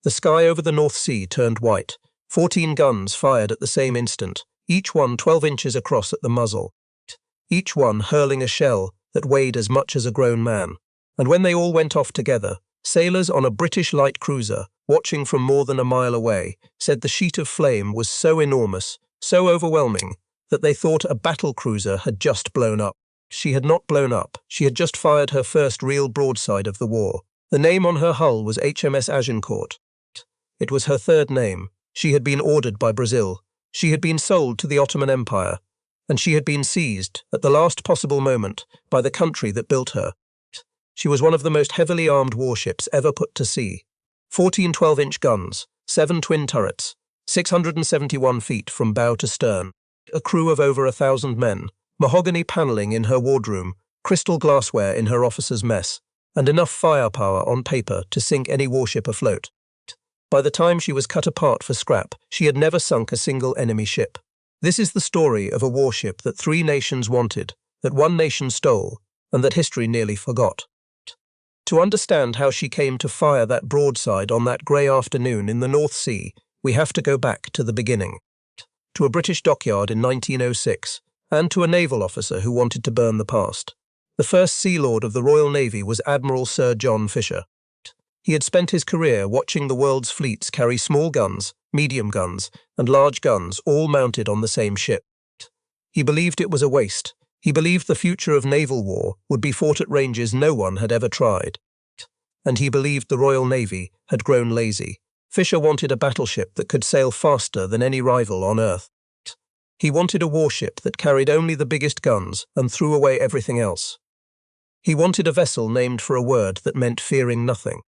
The sky over the North Sea turned white. 14 guns fired at the same instant, each one 12 inches across at the muzzle, each one hurling a shell that weighed as much as a grown man. And when they all went off together, sailors on a British light cruiser, watching from more than a mile away, said the sheet of flame was so enormous, so overwhelming, that they thought a battlecruiser had just blown up. She had not blown up. She had just fired her first real broadside of the war. The name on her hull was HMS Agincourt. It was her third name. She had been ordered by Brazil. She had been sold to the Ottoman Empire. And she had been seized, at the last possible moment, by the country that built her. She was one of the most heavily armed warships ever put to sea. 14 12-inch guns, 7 twin turrets, 671 feet from bow to stern, a crew of over 1,000 men, mahogany panelling in her wardroom, crystal glassware in her officers' mess, and enough firepower on paper to sink any warship afloat. By the time she was cut apart for scrap, she had never sunk a single enemy ship. This is the story of a warship that 3 nations wanted, that 1 nation stole, and that history nearly forgot. To understand how she came to fire that broadside on that grey afternoon in the North Sea, we have to go back to the beginning. To a British dockyard in 1906, and to a naval officer who wanted to burn the past. The first Sea Lord of the Royal Navy was Admiral Sir John Fisher. He had spent his career watching the world's fleets carry small guns, medium guns, and large guns all mounted on the same ship. He believed it was a waste. He believed the future of naval war would be fought at ranges no one had ever tried. And he believed the Royal Navy had grown lazy. Fisher wanted a battleship that could sail faster than any rival on Earth. He wanted a warship that carried only the biggest guns and threw away everything else. He wanted a vessel named for a word that meant fearing nothing.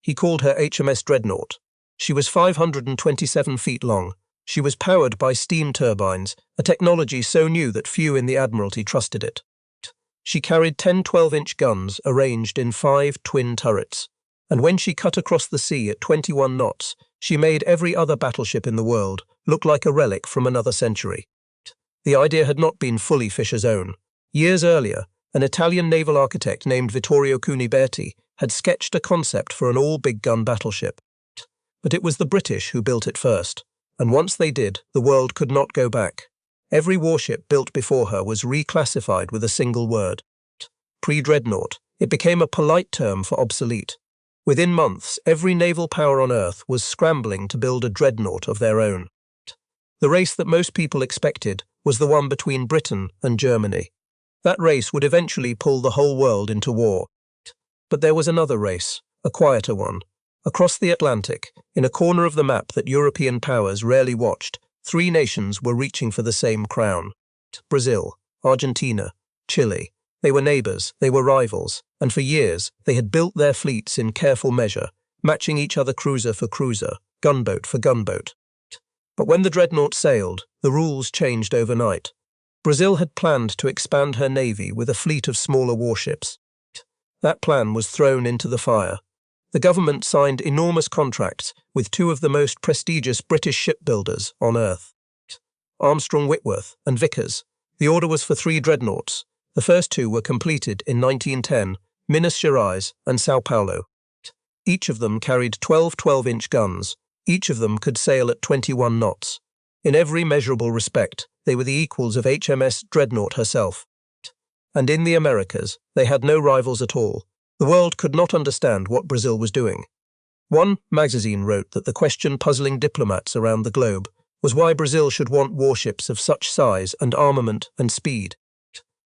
He called her HMS Dreadnought. She was 527 feet long. She was powered by steam turbines, a technology so new that few in the Admiralty trusted it. She carried 10 12-inch guns arranged in 5 twin turrets, and when she cut across the sea at 21 knots, she made every other battleship in the world look like a relic from another century. The idea had not been fully Fisher's own. Years earlier, an Italian naval architect named Vittorio Cuniberti had sketched a concept for an all-big-gun battleship. But it was the British who built it first, and once they did, the world could not go back. Every warship built before her was reclassified with a single word. Pre-Dreadnought, it became a polite term for obsolete. Within months, every naval power on Earth was scrambling to build a dreadnought of their own. The race that most people expected was the one between Britain and Germany. That race would eventually pull the whole world into war. But there was another race, a quieter one. Across the Atlantic, in a corner of the map that European powers rarely watched, 3 nations were reaching for the same crown. Brazil, Argentina, Chile. They were neighbours, they were rivals, and for years they had built their fleets in careful measure, matching each other cruiser for cruiser, gunboat for gunboat. But when the Dreadnought sailed, the rules changed overnight. Brazil had planned to expand her navy with a fleet of smaller warships. That plan was thrown into the fire. The government signed enormous contracts with 2 of the most prestigious British shipbuilders on Earth, Armstrong Whitworth and Vickers. The order was for 3 dreadnoughts. The first 2 were completed in 1910, Minas Gerais and Sao Paulo. Each of them carried 12 12-inch guns. Each of them could sail at 21 knots. In every measurable respect, they were the equals of HMS Dreadnought herself. And in the Americas, they had no rivals at all. The world could not understand what Brazil was doing. One magazine wrote that the question puzzling diplomats around the globe was why Brazil should want warships of such size and armament and speed.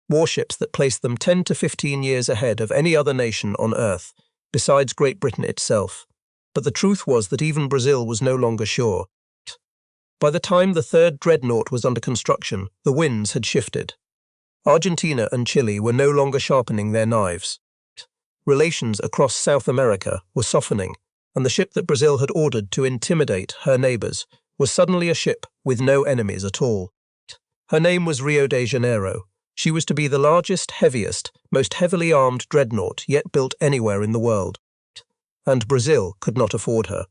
Warships that placed them 10 to 15 years ahead of any other nation on Earth, besides Great Britain itself. But the truth was that even Brazil was no longer sure. By the time the 3rd dreadnought was under construction, the winds had shifted. Argentina and Chile were no longer sharpening their knives. Relations across South America were softening, and the ship that Brazil had ordered to intimidate her neighbours was suddenly a ship with no enemies at all. Her name was Rio de Janeiro. She was to be the largest, heaviest, most heavily armed dreadnought yet built anywhere in the world. And Brazil could not afford her.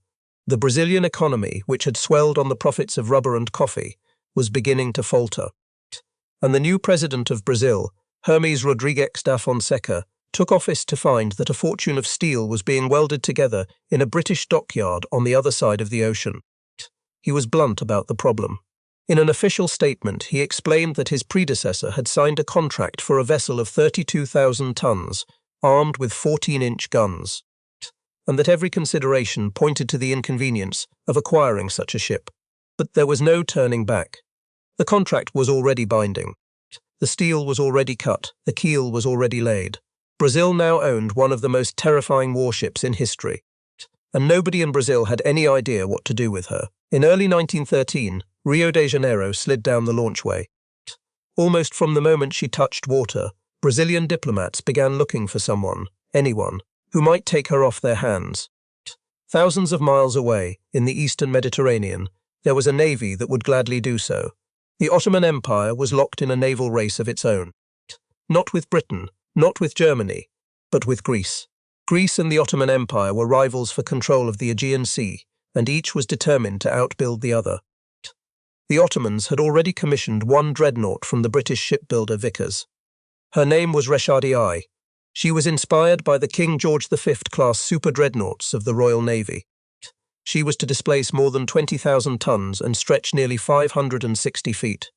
The Brazilian economy, which had swelled on the profits of rubber and coffee, was beginning to falter. And the new president of Brazil, Hermes Rodrigues da Fonseca, took office to find that a fortune of steel was being welded together in a British dockyard on the other side of the ocean. He was blunt about the problem. In an official statement, he explained that his predecessor had signed a contract for a vessel of 32,000 tons, armed with 14-inch guns, and that every consideration pointed to the inconvenience of acquiring such a ship. But there was no turning back. The contract was already binding. The steel was already cut, the keel was already laid. Brazil now owned one of the most terrifying warships in history, and nobody in Brazil had any idea what to do with her. In early 1913, Rio de Janeiro slid down the launchway. Almost from the moment she touched water, Brazilian diplomats began looking for someone, anyone, who might take her off their hands. Thousands of miles away, in the eastern Mediterranean, there was a navy that would gladly do so. The Ottoman Empire was locked in a naval race of its own. Not with Britain, not with Germany, but with Greece. Greece and the Ottoman Empire were rivals for control of the Aegean Sea, and each was determined to outbuild the other. The Ottomans had already commissioned one dreadnought from the British shipbuilder Vickers. Her name was Reshadi. She was inspired by the King George V class super dreadnoughts of the Royal Navy. She was to displace more than 20,000 tons and stretch nearly 560 feet.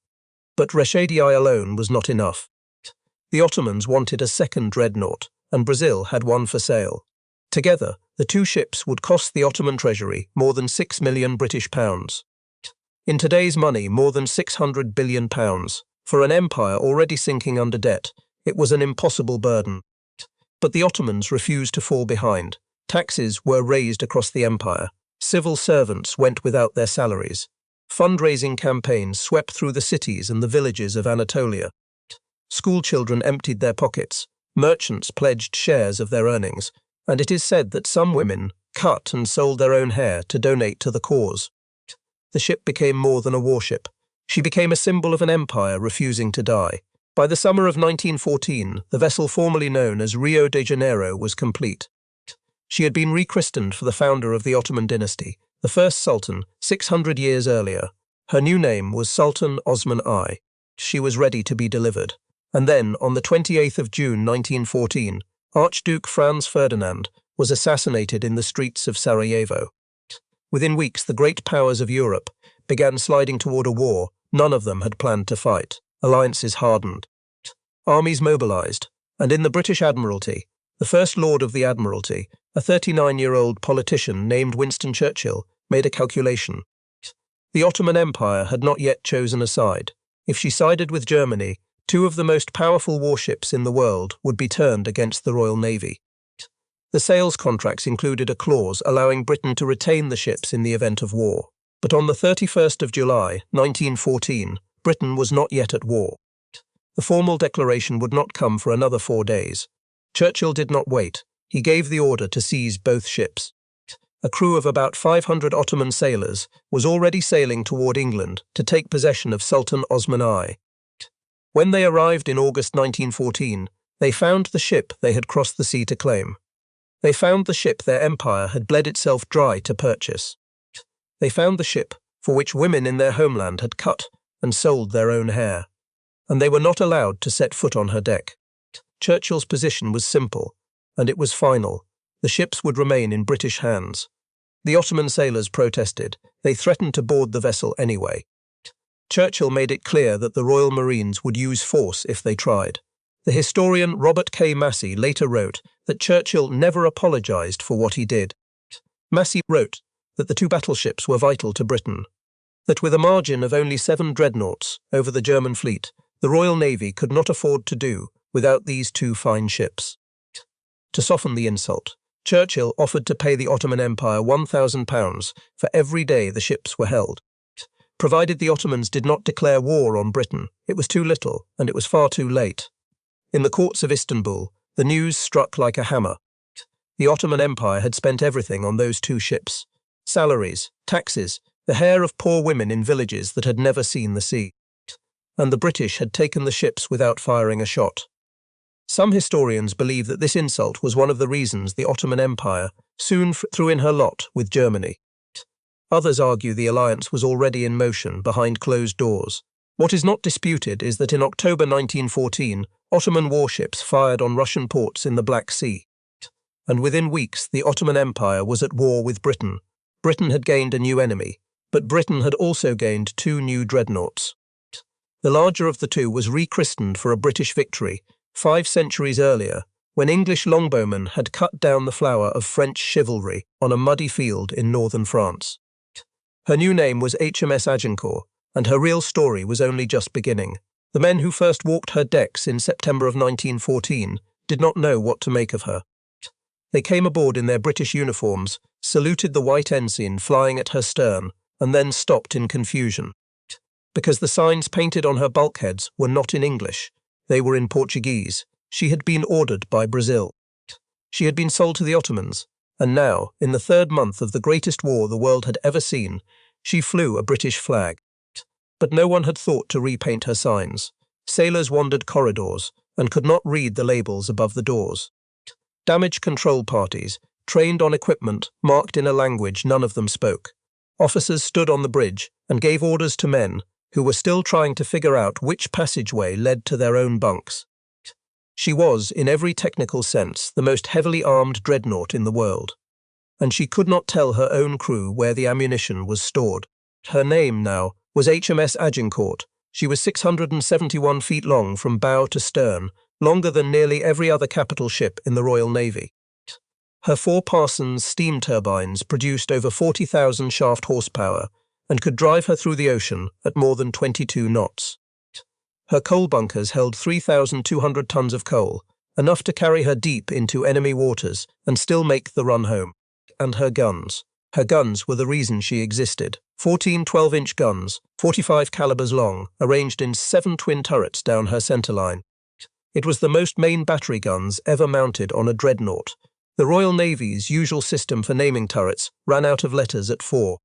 But Reshadi alone was not enough. The Ottomans wanted a second dreadnought, and Brazil had one for sale. Together, the two ships would cost the Ottoman treasury more than 6 million British pounds. In today's money, more than 600 billion pounds. For an empire already sinking under debt, it was an impossible burden. But the Ottomans refused to fall behind. Taxes were raised across the empire. Civil servants went without their salaries. Fundraising campaigns swept through the cities and the villages of Anatolia. Schoolchildren emptied their pockets. Merchants pledged shares of their earnings. And it is said that some women cut and sold their own hair to donate to the cause. The ship became more than a warship. She became a symbol of an empire refusing to die. By the summer of 1914, the vessel formerly known as Rio de Janeiro was complete. She had been rechristened for the founder of the Ottoman dynasty, the first sultan, 600 years earlier. Her new name was Sultan Osman I. She was ready to be delivered. And then, on the 28th of June 1914, Archduke Franz Ferdinand was assassinated in the streets of Sarajevo. Within weeks, the great powers of Europe began sliding toward a war none of them had planned to fight. Alliances hardened. Armies mobilized, and in the British Admiralty, the First Lord of the Admiralty, a 39-year-old politician named Winston Churchill, made a calculation. The Ottoman Empire had not yet chosen a side. If she sided with Germany, two of the most powerful warships in the world would be turned against the Royal Navy. The sales contracts included a clause allowing Britain to retain the ships in the event of war. But on the 31st of July, 1914, Britain was not yet at war. The formal declaration would not come for another 4 days. Churchill did not wait. He gave the order to seize both ships. A crew of about 500 Ottoman sailors was already sailing toward England to take possession of Sultan Osman I. When they arrived in August 1914, they found the ship they had crossed the sea to claim. They found the ship their empire had bled itself dry to purchase. They found the ship for which women in their homeland had cut and sold their own hair, and they were not allowed to set foot on her deck. Churchill's position was simple, and it was final. The ships would remain in British hands. The Ottoman sailors protested. They threatened to board the vessel anyway. Churchill made it clear that the Royal Marines would use force if they tried. The historian Robert K. Massey later wrote that Churchill never apologized for what he did. Massey wrote that the two battleships were vital to Britain, that with a margin of only 7 dreadnoughts over the German fleet, the Royal Navy could not afford to do without these two fine ships. To soften the insult, Churchill offered to pay the Ottoman Empire £1,000 for every day the ships were held. Provided the Ottomans did not declare war on Britain, it was too little, and it was far too late. In the courts of Istanbul, the news struck like a hammer. The Ottoman Empire had spent everything on those two ships. Salaries, taxes, the hair of poor women in villages that had never seen the sea. And the British had taken the ships without firing a shot. Some historians believe that this insult was one of the reasons the Ottoman Empire soon threw in her lot with Germany. Others argue the alliance was already in motion behind closed doors. What is not disputed is that in October 1914, Ottoman warships fired on Russian ports in the Black Sea. And within weeks, the Ottoman Empire was at war with Britain. Britain had gained a new enemy, but Britain had also gained 2 new dreadnoughts. The larger of the 2 was rechristened for a British victory 5 centuries earlier, when English longbowmen had cut down the flower of French chivalry on a muddy field in northern France. Her new name was HMS Agincourt, and her real story was only just beginning. The men who first walked her decks in September of 1914 did not know what to make of her. They came aboard in their British uniforms, saluted the white ensign flying at her stern, and then stopped in confusion. Because the signs painted on her bulkheads were not in English, they were in Portuguese. She had been ordered by Brazil. She had been sold to the Ottomans, and now, in the 3rd month of the greatest war the world had ever seen, she flew a British flag. But no one had thought to repaint her signs. Sailors wandered corridors and could not read the labels above the doors. Damage control parties, trained on equipment marked in a language none of them spoke. Officers stood on the bridge and gave orders to men who were still trying to figure out which passageway led to their own bunks. She was, in every technical sense, the most heavily armed dreadnought in the world, and she could not tell her own crew where the ammunition was stored. Her name now was HMS Agincourt. She was 671 feet long from bow to stern, longer than nearly every other capital ship in the Royal Navy. Her 4 Parsons steam turbines produced over 40,000 shaft horsepower and could drive her through the ocean at more than 22 knots. Her coal bunkers held 3,200 tons of coal, enough to carry her deep into enemy waters and still make the run home. And her guns. Her guns were the reason she existed. 14 12-inch guns, 45 calibers long, arranged in 7 twin turrets down her centerline. It was the most main battery guns ever mounted on a dreadnought. The Royal Navy's usual system for naming turrets ran out of letters at 4.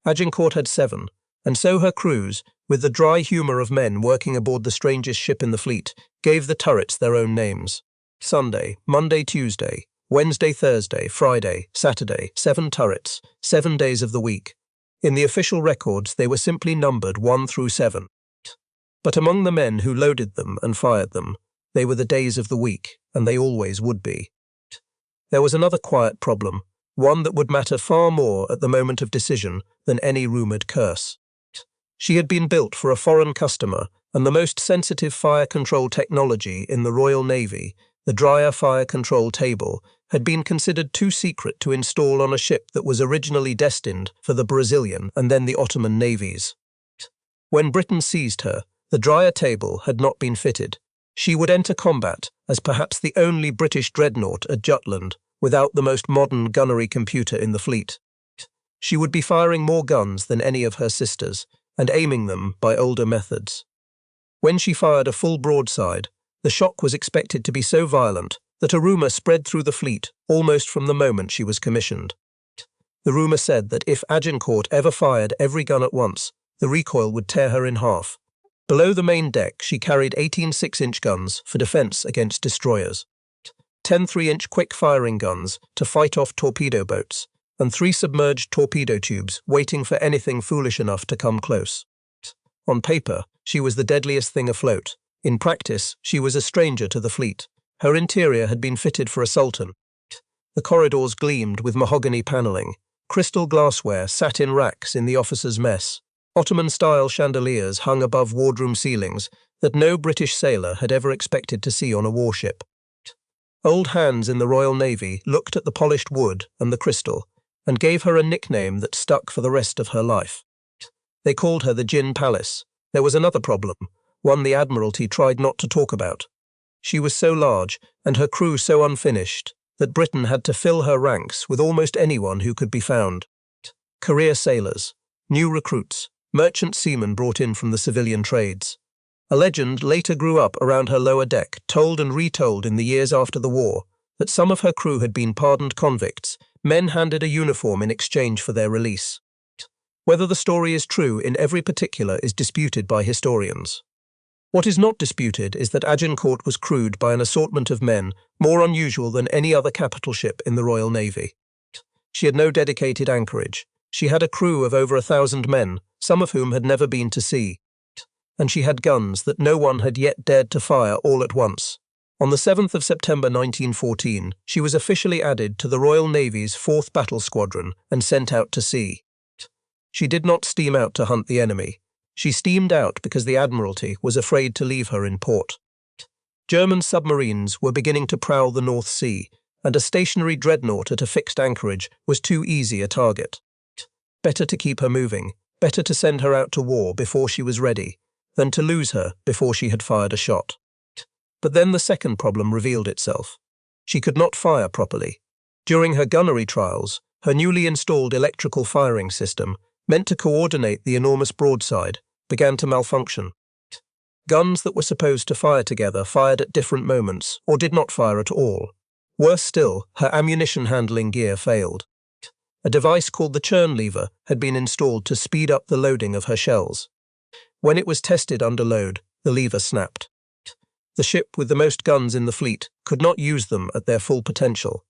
Agincourt had 7, and so her crews, with the dry humour of men working aboard the strangest ship in the fleet, gave the turrets their own names. Sunday, Monday, Tuesday, Wednesday, Thursday, Friday, Saturday, 7 turrets, 7 days of the week. In the official records, they were simply numbered 1 through 7. But among the men who loaded them and fired them, they were the days of the week, and they always would be. There was another quiet problem, one that would matter far more at the moment of decision than any rumoured curse. She had been built for a foreign customer, and the most sensitive fire control technology in the Royal Navy, the Dryer Fire Control Table, had been considered too secret to install on a ship that was originally destined for the Brazilian and then the Ottoman navies. When Britain seized her, the Dryer Table had not been fitted. She would enter combat as perhaps the only British dreadnought at Jutland without the most modern gunnery computer in the fleet. She would be firing more guns than any of her sisters, and aiming them by older methods. When she fired a full broadside, the shock was expected to be so violent that a rumour spread through the fleet almost from the moment she was commissioned. The rumour said that if Agincourt ever fired every gun at once, the recoil would tear her in half. Below the main deck, she carried 18 6-inch guns for defence against destroyers, 10 3-inch quick-firing guns to fight off torpedo boats, and 3 submerged torpedo tubes waiting for anything foolish enough to come close. On paper, she was the deadliest thing afloat. In practice, she was a stranger to the fleet. Her interior had been fitted for a sultan. The corridors gleamed with mahogany panelling. Crystal glassware sat in racks in the officers' mess. Ottoman-style chandeliers hung above wardroom ceilings that no British sailor had ever expected to see on a warship. Old hands in the Royal Navy looked at the polished wood and the crystal and gave her a nickname that stuck for the rest of her life. They called her the Gin Palace. There was another problem, one the Admiralty tried not to talk about. She was so large and her crew so unfinished that Britain had to fill her ranks with almost anyone who could be found. Career sailors, new recruits, merchant seamen brought in from the civilian trades. A legend later grew up around her lower deck, told and retold in the years after the war, that some of her crew had been pardoned convicts, men handed a uniform in exchange for their release. Whether the story is true in every particular is disputed by historians. What is not disputed is that Agincourt was crewed by an assortment of men more unusual than any other capital ship in the Royal Navy. She had no dedicated anchorage. She had a crew of over 1,000 men, some of whom had never been to sea. and she had guns that no one had yet dared to fire all at once. On the 7th of September 1914, she was officially added to the Royal Navy's 4th Battle Squadron and sent out to sea. She did not steam out to hunt the enemy. She steamed out because the Admiralty was afraid to leave her in port. German submarines were beginning to prowl the North Sea, and a stationary dreadnought at a fixed anchorage was too easy a target. Better to keep her moving, better to send her out to war before she was ready, than to lose her before she had fired a shot. But then the second problem revealed itself. She could not fire properly. During her gunnery trials, her newly installed electrical firing system, meant to coordinate the enormous broadside, began to malfunction. Guns that were supposed to fire together fired at different moments, or did not fire at all. Worse still, her ammunition handling gear failed. A device called the churn lever had been installed to speed up the loading of her shells. When it was tested under load, the lever snapped. The ship with the most guns in the fleet could not use them at their full potential.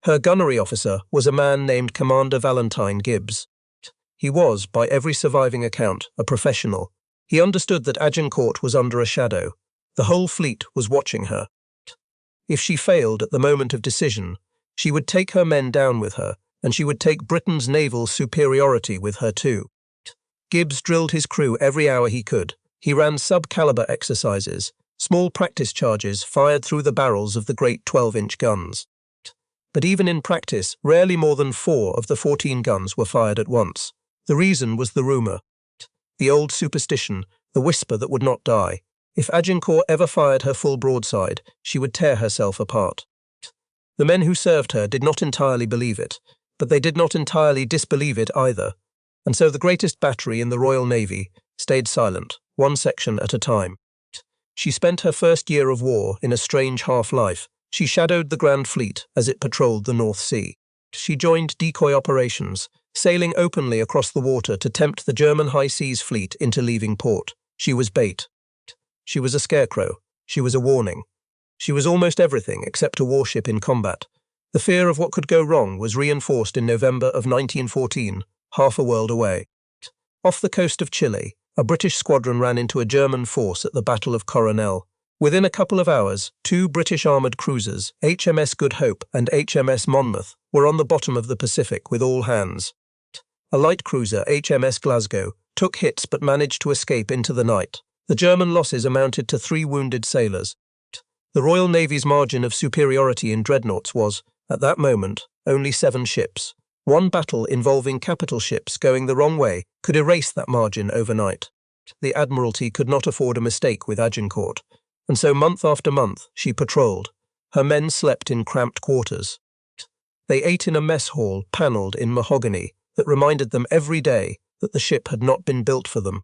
Her gunnery officer was a man named Commander Valentine Gibbs. He was, by every surviving account, a professional. He understood that Agincourt was under a shadow. The whole fleet was watching her. If she failed at the moment of decision, she would take her men down with her, and she would take Britain's naval superiority with her too. Gibbs drilled his crew every hour he could. He ran sub-caliber exercises, small practice charges fired through the barrels of the great 12-inch guns. But even in practice, rarely more than 4 of the 14 guns were fired at once. The reason was the rumour. The old superstition, the whisper that would not die. If Agincourt ever fired her full broadside, she would tear herself apart. The men who served her did not entirely believe it, but they did not entirely disbelieve it either, and so the greatest battery in the Royal Navy stayed silent, one section at a time. She spent her first year of war in a strange half-life. She shadowed the Grand Fleet as it patrolled the North Sea. She joined decoy operations, sailing openly across the water to tempt the German high seas fleet into leaving port. She was bait. She was a scarecrow. She was a warning. She was almost everything except a warship in combat. The fear of what could go wrong was reinforced in November of 1914, half a world away. Off the coast of Chile, a British squadron ran into a German force at the Battle of Coronel. Within a couple of hours, 2 British armoured cruisers, HMS Good Hope and HMS Monmouth, were on the bottom of the Pacific with all hands. A light cruiser, HMS Glasgow, took hits but managed to escape into the night. The German losses amounted to 3 wounded sailors. The Royal Navy's margin of superiority in dreadnoughts was, at that moment, only 7 ships. One battle involving capital ships going the wrong way could erase that margin overnight. The Admiralty could not afford a mistake with Agincourt, and so month after month she patrolled. Her men slept in cramped quarters. They ate in a mess hall panelled in mahogany that reminded them every day that the ship had not been built for them.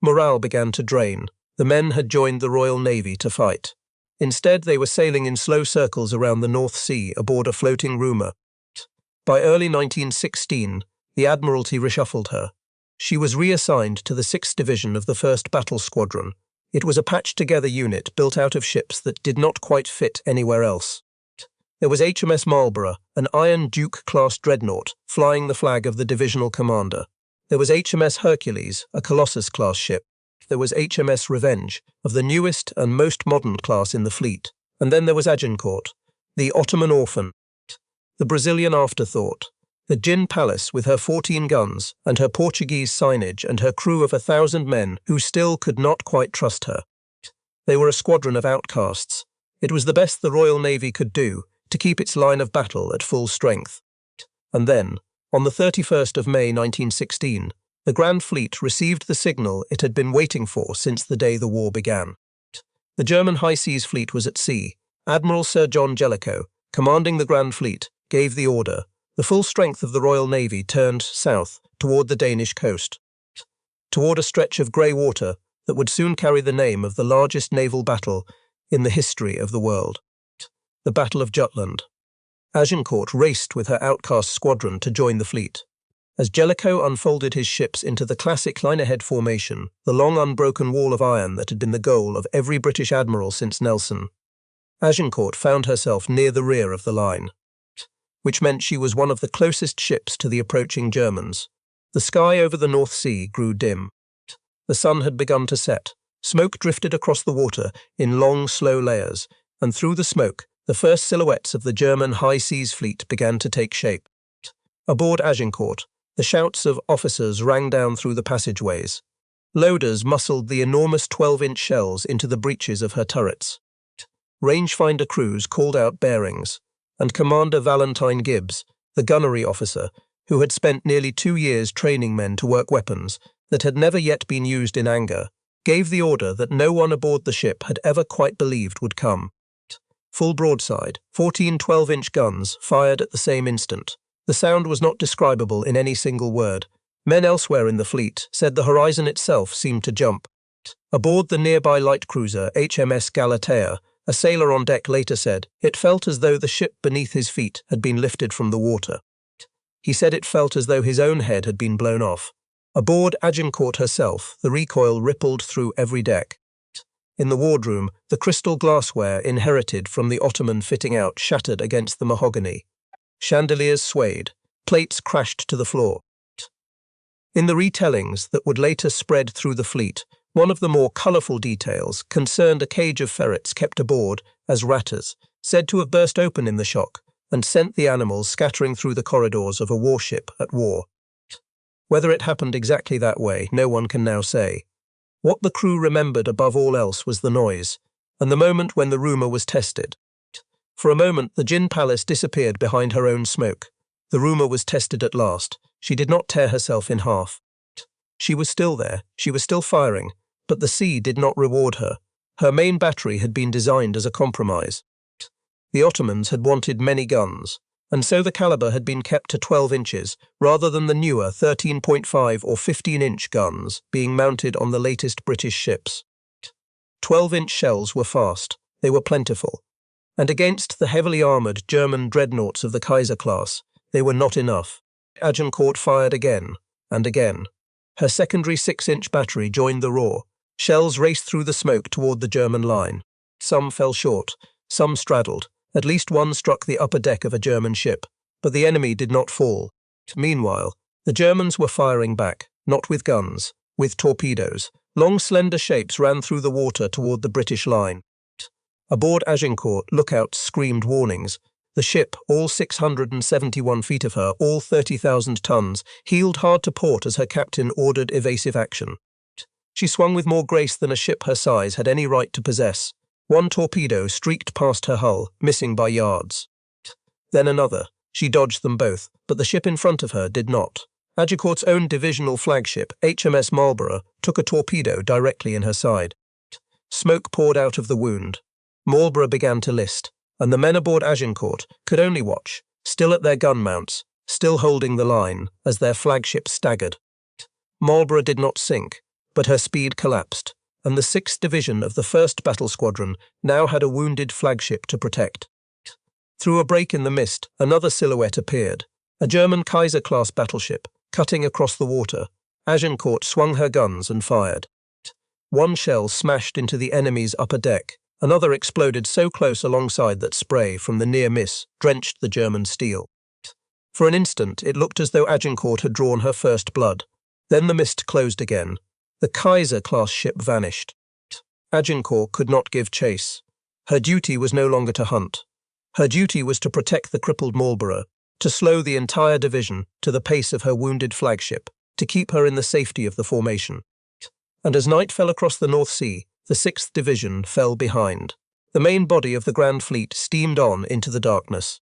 Morale began to drain. The men had joined the Royal Navy to fight. Instead, they were sailing in slow circles around the North Sea aboard a floating rumour. By early 1916, the Admiralty reshuffled her. She was reassigned to the 6th Division of the 1st Battle Squadron. It was a patched-together unit built out of ships that did not quite fit anywhere else. There was HMS Marlborough, an Iron Duke-class dreadnought, flying the flag of the divisional commander. There was HMS Hercules, a Colossus-class ship. There was HMS Revenge, of the newest and most modern class in the fleet. And then there was Agincourt, the Ottoman orphan, the Brazilian afterthought, the Gin Palace with her 14 guns and her Portuguese signage and her crew of 1,000 men who still could not quite trust her. They were a squadron of outcasts. It was the best the Royal Navy could do to keep its line of battle at full strength. And then, on the 31st of May 1916, the Grand Fleet received the signal it had been waiting for since the day the war began. The German High Seas Fleet was at sea. Admiral Sir John Jellicoe, commanding the Grand Fleet, gave the order. The full strength of the Royal Navy turned south toward the Danish coast, toward a stretch of grey water that would soon carry the name of the largest naval battle in the history of the world, the Battle of Jutland. Agincourt raced with her outcast squadron to join the fleet. As Jellicoe unfolded his ships into the classic line-ahead formation, the long unbroken wall of iron that had been the goal of every British admiral since Nelson, Agincourt found herself near the rear of the line, which meant she was one of the closest ships to the approaching Germans. The sky over the North Sea grew dim. The sun had begun to set. Smoke drifted across the water in long, slow layers, and through the smoke, the first silhouettes of the German high seas fleet began to take shape. Aboard Agincourt, the shouts of officers rang down through the passageways. Loaders muscled the enormous 12-inch shells into the breeches of her turrets. Rangefinder crews called out bearings, and Commander Valentine Gibbs, the gunnery officer, who had spent nearly 2 years training men to work weapons that had never yet been used in anger, gave the order that no one aboard the ship had ever quite believed would come. Full broadside, 14 12-inch guns fired at the same instant. The sound was not describable in any single word. Men elsewhere in the fleet said the horizon itself seemed to jump. Aboard the nearby light cruiser HMS Galatea, a sailor on deck later said, it felt as though the ship beneath his feet had been lifted from the water. He said it felt as though his own head had been blown off. Aboard Agincourt herself, the recoil rippled through every deck. In the wardroom, the crystal glassware inherited from the Ottoman fitting out shattered against the mahogany. Chandeliers swayed, plates crashed to the floor. In the retellings that would later spread through the fleet, one of the more colourful details concerned a cage of ferrets kept aboard as ratters, said to have burst open in the shock and sent the animals scattering through the corridors of a warship at war. Whether it happened exactly that way, no one can now say. What the crew remembered above all else was the noise, and the moment when the rumour was tested. For a moment, the gin palace disappeared behind her own smoke. The rumour was tested at last. She did not tear herself in half. She was still there, she was still firing, but the sea did not reward her. Her main battery had been designed as a compromise. The Ottomans had wanted many guns, and so the calibre had been kept to 12 inches, rather than the newer 13.5 or 15-inch guns being mounted on the latest British ships. 12-inch shells were fast, they were plentiful, and against the heavily armoured German dreadnoughts of the Kaiser class, they were not enough. Agincourt fired again, and again. Her secondary 6-inch battery joined the roar. Shells raced through the smoke toward the German line. Some fell short, some straddled. At least one struck the upper deck of a German ship, but the enemy did not fall. Meanwhile, the Germans were firing back, not with guns, with torpedoes. Long slender shapes ran through the water toward the British line. Aboard Agincourt, lookouts screamed warnings. The ship, all 671 feet of her, all 30,000 tons, heeled hard to port as her captain ordered evasive action. She swung with more grace than a ship her size had any right to possess. One torpedo streaked past her hull, missing by yards. Then another. She dodged them both, but the ship in front of her did not. Agincourt's own divisional flagship, HMS Marlborough, took a torpedo directly in her side. Smoke poured out of the wound. Marlborough began to list, and the men aboard Agincourt could only watch, still at their gun mounts, still holding the line, as their flagship staggered. Marlborough did not sink, but her speed collapsed, and the 6th Division of the 1st Battle Squadron now had a wounded flagship to protect. Through a break in the mist, another silhouette appeared, a German Kaiser-class battleship, cutting across the water. Agincourt swung her guns and fired. One shell smashed into the enemy's upper deck, another exploded so close alongside that spray from the near miss drenched the German steel. For an instant, it looked as though Agincourt had drawn her first blood. Then the mist closed again. The Kaiser-class ship vanished. Agincourt could not give chase. Her duty was no longer to hunt. Her duty was to protect the crippled Marlborough, to slow the entire division to the pace of her wounded flagship, to keep her in the safety of the formation. And as night fell across the North Sea, the 6th Division fell behind. The main body of the Grand Fleet steamed on into the darkness.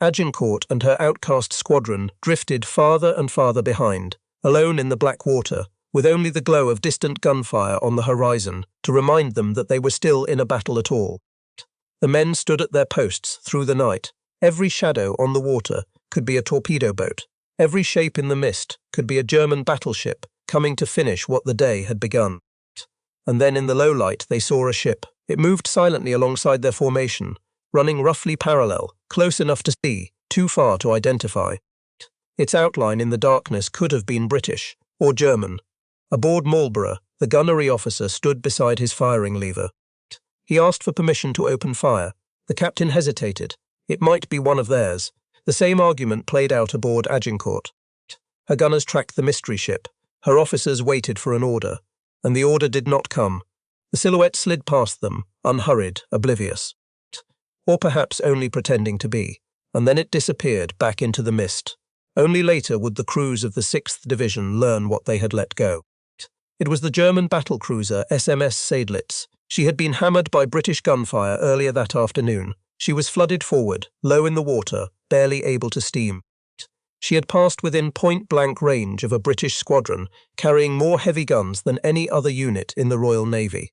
Agincourt and her outcast squadron drifted farther and farther behind, alone in the black water, with only the glow of distant gunfire on the horizon to remind them that they were still in a battle at all. The men stood at their posts through the night. Every shadow on the water could be a torpedo boat. Every shape in the mist could be a German battleship coming to finish what the day had begun. And then in the low light they saw a ship. It moved silently alongside their formation, running roughly parallel, close enough to see, too far to identify. Its outline in the darkness could have been British or German. Aboard Marlborough, the gunnery officer stood beside his firing lever. He asked for permission to open fire. The captain hesitated. It might be one of theirs. The same argument played out aboard Agincourt. Her gunners tracked the mystery ship. Her officers waited for an order. and the order did not come. The silhouette slid past them, unhurried, oblivious. Or perhaps only pretending to be, and then it disappeared back into the mist. Only later would the crews of the 6th Division learn what they had let go. It was the German battlecruiser HMS Seydlitz. She had been hammered by British gunfire earlier that afternoon. She was flooded forward, low in the water, barely able to steam. She had passed within point-blank range of a British squadron, carrying more heavy guns than any other unit in the Royal Navy.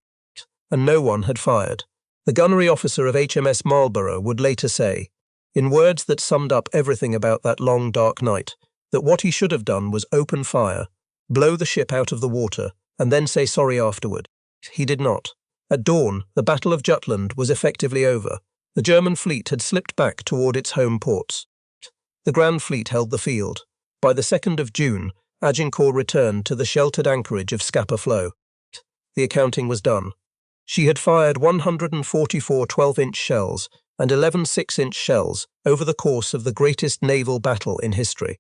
And no one had fired. The gunnery officer of HMS Marlborough would later say, in words that summed up everything about that long dark night, that what he should have done was open fire, blow the ship out of the water, and then say sorry afterward. He did not. At dawn, the Battle of Jutland was effectively over. The German fleet had slipped back toward its home ports. The Grand Fleet held the field. By the 2nd of June, Agincourt returned to the sheltered anchorage of Scapa Flow. The accounting was done. She had fired 144 12-inch shells and 11 6-inch shells over the course of the greatest naval battle in history.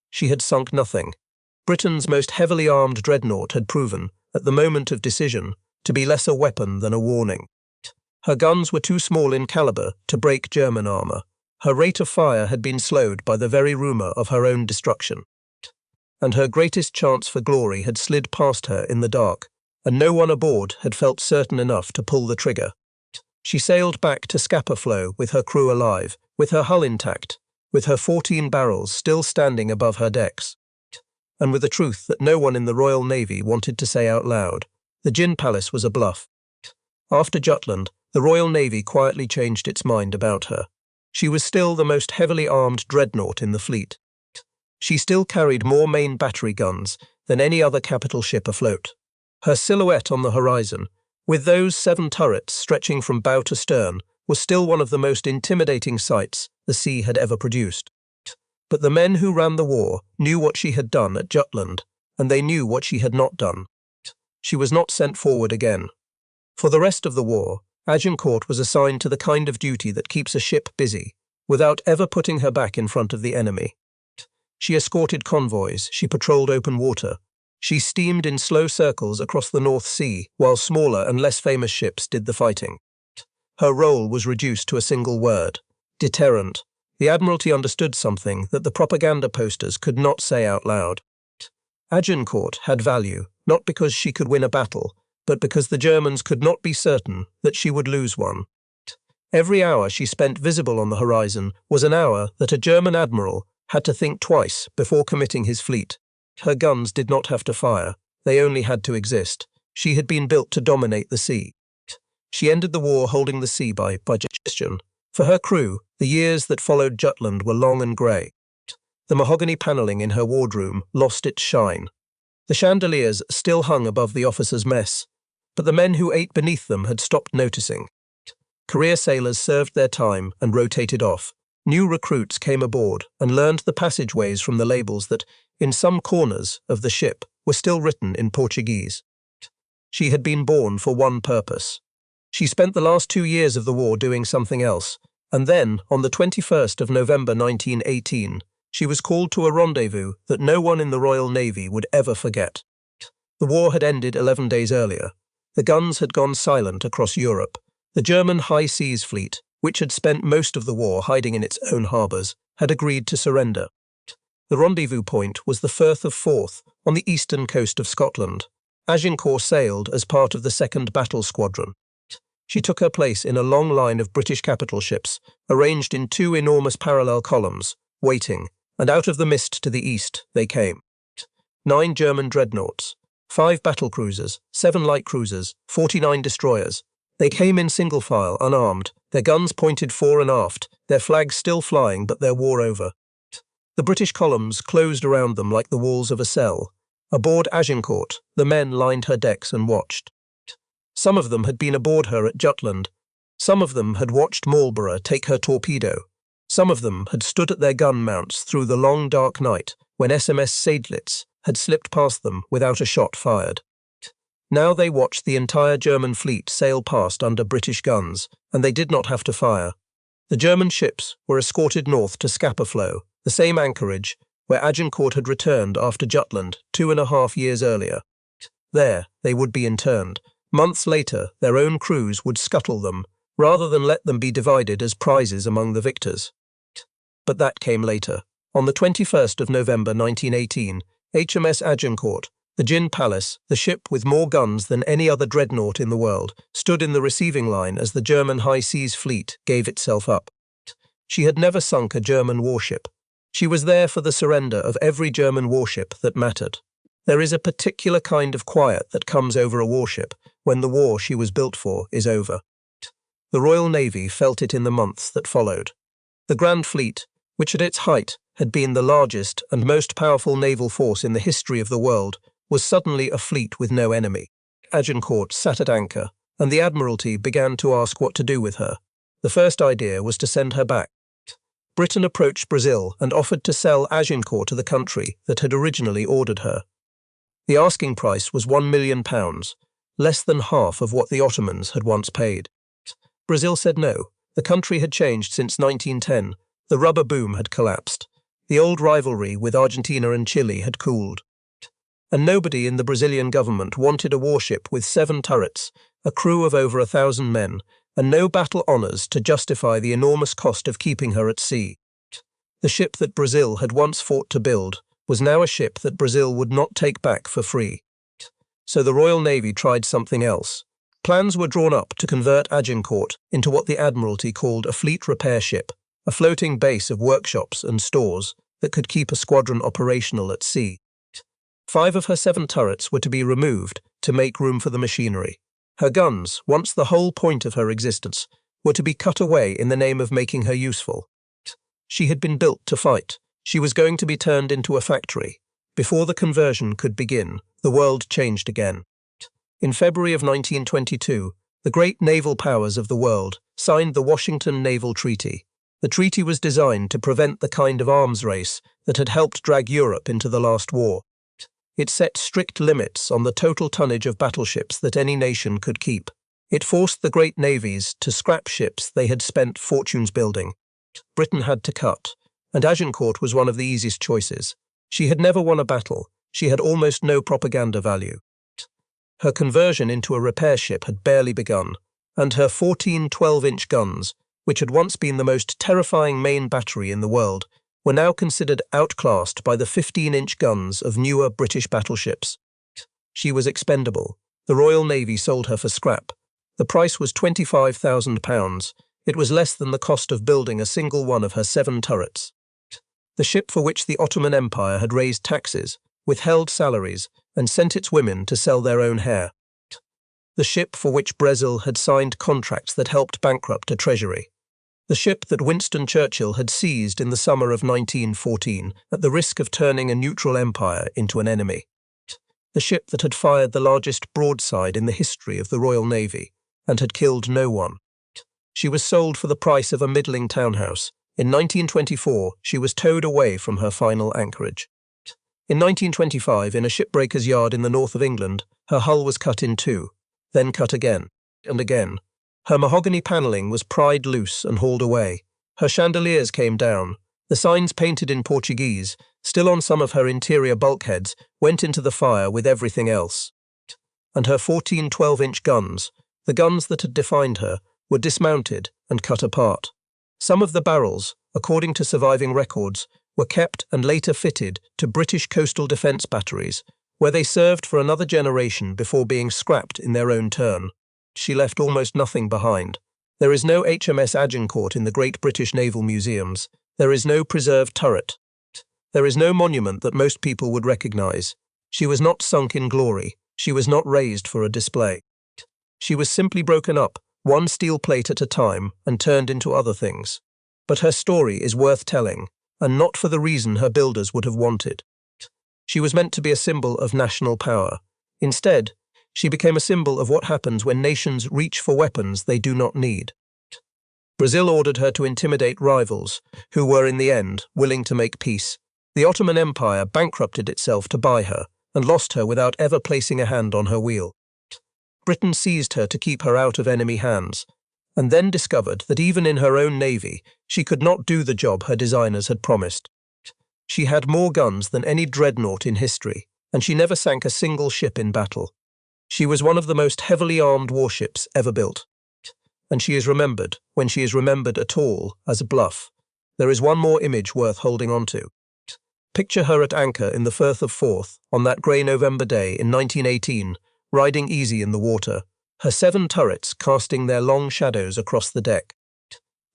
She had sunk nothing. Britain's most heavily armed Dreadnought had proven, at the moment of decision, to be less a weapon than a warning. Her guns were too small in caliber to break German armour. Her rate of fire had been slowed by the very rumour of her own destruction. And her greatest chance for glory had slid past her in the dark, and no one aboard had felt certain enough to pull the trigger. She sailed back to Scapa Flow with her crew alive, with her hull intact, with her 14 barrels still standing above her decks, and with the truth that no one in the Royal Navy wanted to say out loud. The Gin Palace was a bluff. After Jutland, the Royal Navy quietly changed its mind about her. She was still the most heavily armed dreadnought in the fleet. She still carried more main battery guns than any other capital ship afloat. Her silhouette on the horizon, with those 7 turrets stretching from bow to stern, was still one of the most intimidating sights the sea had ever produced. But the men who ran the war knew what she had done at Jutland, and they knew what she had not done. She was not sent forward again. For the rest of the war, Agincourt was assigned to the kind of duty that keeps a ship busy, without ever putting her back in front of the enemy. She escorted convoys, she patrolled open water, she steamed in slow circles across the North Sea, while smaller and less famous ships did the fighting. Her role was reduced to a single word: deterrent. The Admiralty understood something that the propaganda posters could not say out loud. Agincourt had value, not because she could win a battle, but because the Germans could not be certain that she would lose one. Every hour she spent visible on the horizon was an hour that a German admiral had to think twice before committing his fleet. Her guns did not have to fire, they only had to exist. She had been built to dominate the sea. She ended the war holding the sea by digestion. For her crew, the years that followed Jutland were long and grey. The mahogany panelling in her wardroom lost its shine. The chandeliers still hung above the officers' mess, but the men who ate beneath them had stopped noticing. Career sailors served their time and rotated off. New recruits came aboard and learned the passageways from the labels that, in some corners of the ship, were still written in Portuguese. She had been born for one purpose. She spent the last 2 years of the war doing something else, and then, on the 21st of November 1918, she was called to a rendezvous that no one in the Royal Navy would ever forget. The war had ended 11 days earlier. The guns had gone silent across Europe. The German High Seas Fleet, which had spent most of the war hiding in its own harbours, had agreed to surrender. The rendezvous point was the Firth of Forth on the eastern coast of Scotland. Agincourt sailed as part of the 2nd Battle Squadron. She took her place in a long line of British capital ships, arranged in 2 enormous parallel columns, waiting, and out of the mist to the east they came. 9 German dreadnoughts, 5 battlecruisers, 7 light cruisers, 49 destroyers. They came in single file, unarmed, their guns pointed fore and aft, their flags still flying but their war over. The British columns closed around them like the walls of a cell. Aboard Agincourt, the men lined her decks and watched. Some of them had been aboard her at Jutland. Some of them had watched Marlborough take her torpedo. Some of them had stood at their gun mounts through the long dark night when HMS Seydlitz had slipped past them without a shot fired. Now they watched the entire German fleet sail past under British guns, and they did not have to fire. The German ships were escorted north to Scapa Flow, the same anchorage where Agincourt had returned after Jutland 2.5 years earlier. There, they would be interned. Months later, their own crews would scuttle them, rather than let them be divided as prizes among the victors. But that came later. On the 21st of November 1918, HMS Agincourt, the Gin Palace, the ship with more guns than any other dreadnought in the world, stood in the receiving line as the German high seas fleet gave itself up. She had never sunk a German warship. She was there for the surrender of every German warship that mattered. There is a particular kind of quiet that comes over a warship when the war she was built for is over. The Royal Navy felt it in the months that followed. The Grand Fleet, which at its height had been the largest and most powerful naval force in the history of the world, was suddenly a fleet with no enemy. Agincourt sat at anchor, and the Admiralty began to ask what to do with her. The first idea was to send her back. Britain approached Brazil and offered to sell Agincourt to the country that had originally ordered her. The asking price was £1 million, less than half of what the Ottomans had once paid. Brazil said no. The country had changed since 1910. The rubber boom had collapsed. The old rivalry with Argentina and Chile had cooled. And nobody in the Brazilian government wanted a warship with 7 turrets, a crew of over 1,000 men, and no battle honours to justify the enormous cost of keeping her at sea. The ship that Brazil had once fought to build was now a ship that Brazil would not take back for free. So the Royal Navy tried something else. Plans were drawn up to convert Agincourt into what the Admiralty called a fleet repair ship, a floating base of workshops and stores that could keep a squadron operational at sea. 5 of her 7 turrets were to be removed to make room for the machinery. Her guns, once the whole point of her existence, were to be cut away in the name of making her useful. She had been built to fight. She was going to be turned into a factory. Before the conversion could begin, the world changed again. In February of 1922, the great naval powers of the world signed the Washington Naval Treaty. The treaty was designed to prevent the kind of arms race that had helped drag Europe into the last war. It set strict limits on the total tonnage of battleships that any nation could keep. It forced the great navies to scrap ships they had spent fortunes building. Britain had to cut, and Agincourt was one of the easiest choices. She had never won a battle. She had almost no propaganda value. Her conversion into a repair ship had barely begun, and her 14 12-inch guns, which had once been the most terrifying main battery in the world, were now considered outclassed by the 15-inch guns of newer British battleships. She was expendable. The Royal Navy sold her for scrap. The price was £25,000. It was less than the cost of building a single one of her 7 turrets. The ship for which the Ottoman Empire had raised taxes, withheld salaries, and sent its women to sell their own hair. The ship for which Brazil had signed contracts that helped bankrupt a treasury. The ship that Winston Churchill had seized in the summer of 1914 at the risk of turning a neutral empire into an enemy. The ship that had fired the largest broadside in the history of the Royal Navy and had killed no one. She was sold for the price of a middling townhouse. In 1924, she was towed away from her final anchorage. In 1925, in a shipbreaker's yard in the north of England, her hull was cut in 2, then cut again and again. Her mahogany panelling was pried loose and hauled away. Her chandeliers came down. The signs painted in Portuguese, still on some of her interior bulkheads, went into the fire with everything else. And her 14 12-inch guns, the guns that had defined her, were dismounted and cut apart. Some of the barrels, according to surviving records, were kept and later fitted to British coastal defence batteries, where they served for another generation before being scrapped in their own turn. She left almost nothing behind. There is no HMS Agincourt in the great British naval museums. There is no preserved turret. There is no monument that most people would recognise. She was not sunk in glory. She was not raised for a display. She was simply broken up, one steel plate at a time, and turned into other things. But her story is worth telling, and not for the reason her builders would have wanted. She was meant to be a symbol of national power. Instead, she became a symbol of what happens when nations reach for weapons they do not need. Brazil ordered her to intimidate rivals, who were in the end willing to make peace. The Ottoman Empire bankrupted itself to buy her, and lost her without ever placing a hand on her wheel. Britain seized her to keep her out of enemy hands, and then discovered that even in her own navy, she could not do the job her designers had promised. She had more guns than any dreadnought in history, and she never sank a single ship in battle. She was one of the most heavily armed warships ever built. And she is remembered, when she is remembered at all, as a bluff. There is one more image worth holding on to. Picture her at anchor in the Firth of Forth on that grey November day in 1918, riding easy in the water, her 7 turrets casting their long shadows across the deck.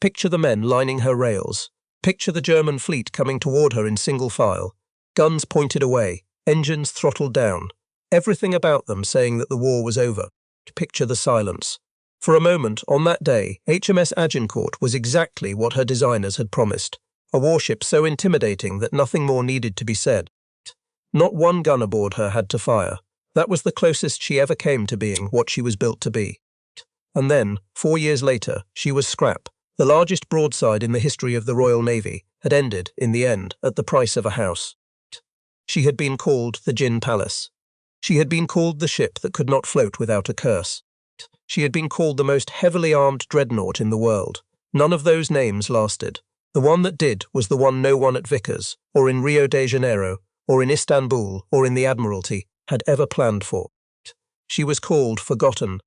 Picture the men lining her rails. Picture the German fleet coming toward her in single file, guns pointed away, engines throttled down, everything about them saying that the war was over. Picture the silence. For a moment, on that day, HMS Agincourt was exactly what her designers had promised, a warship so intimidating that nothing more needed to be said. Not one gun aboard her had to fire. That was the closest she ever came to being what she was built to be. And then, 4 years later, she was scrap. The largest broadside in the history of the Royal Navy had ended, in the end, at the price of a house. She had been called the Gin Palace. She had been called the ship that could not float without a curse. She had been called the most heavily armed dreadnought in the world. None of those names lasted. The one that did was the one no one at Vickers, or in Rio de Janeiro, or in Istanbul, or in the Admiralty had ever planned for. She was called Forgotten,